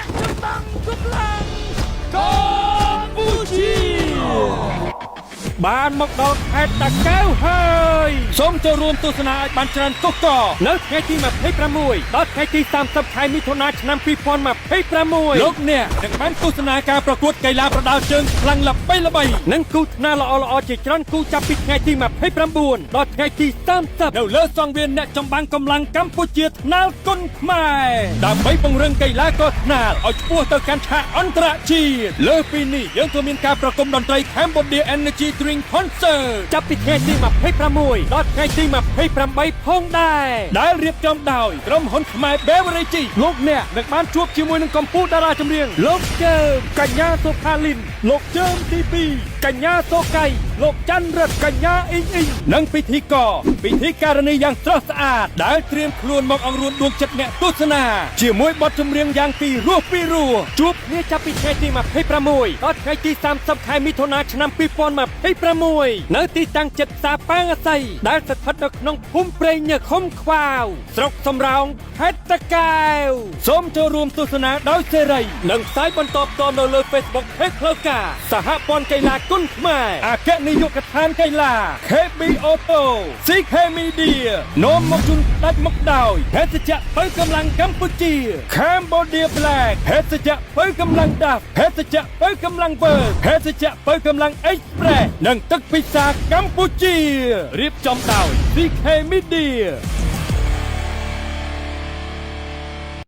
អ្នកចម្បាំងកម្លាំងកម្ពុជាបានមកដល់ខេត្តតាកែវហើយសូមចូលរួមទស្សនាឲ្យបានច្រើនកុះកនៅថ្ងៃទី26ដល់ថ្ងៃទី30ខែមិថុនាឆ្នាំ2026លោកអ្នកនឹងបានទស្សនាការប្រកួតកីឡាប្រដាល់ជើងខ្លាំងល្បីៗនិងគូថ្នាលល្អៗជាច្រើនគូចាប់ពីថ្ងៃទី29ដល់ថ្ងៃទី30នៅលើសង្វៀនអ្នកចម្បាំងកម្លាំងកម្ពុជាថ្នាលគុណខ្មែរដើម្បីពង្រឹងកីឡាករថ្នាលឲ្យឆ្ពោះទៅកាន់ឆាកអន្តរជាតិលើពីនេះយើងក៏មានការប្រគំតន្ត្រី Cambodia Energy Drink Concert ចាប់ពីថ្ងៃទី26ដល់ថ្ងៃទី28ផងដែរដែលរៀបចំដោយក្រុមហ៊ុនខ្មែរ Beverage លោកអ្នកនឹងបានជួបជាមួយនឹងកំពូលតារាចម្រៀងលោកជើមកញ្ញាសុផាលីនលោកជើមទី2កញ្ញាសូកៃលោកច័ន្ទរិទ្ធកញ្ញាអ៊ីងនិងពិធីការនីយ៉ាងស្រស់ស្អាតដែលត្រៀមខ្លួនមកអង្រួនដួងចិត្តអ្នកទស្សនាជាមួយបទចម្រៀងយ៉ាងពីរោះជួបគ្នាចាប់ពីថ្ងៃទី26ដល់ថ្ងៃទី30ខែមិថុនាឆ្នាំ2026នៅទីតាំងចិត្តផ្សារប៉ាងអាស័យដែលស្ថិតនៅក្នុងភូមិព្រៃញើខុំខ្វាវស្រុកសំរោងខេត្តតាកែវសូមចូលរួមទស្សនាដោយសេរីនិងផ្សាយបន្តផ្ទាល់នៅលើ Facebook ផេកផ្លូវការសហព័ន្ធកីឡាគុណខ្មែរអគ្គនាយកដ្ឋានកីឡា KB Auto CK Media នាំមកជូនដាច់មកដោយភេសជ្ជៈបើកម្លាំងកម្ពុជា Cambodia Black ភេសជ្ជៈបើកម្លាំងដាស់ភេសជ្ជៈបើកម្លាំងវើភេសជ្ជៈបើកម្លាំង Express និងទឹកពិសាកម្ពុជារៀបចំដោយ CK Media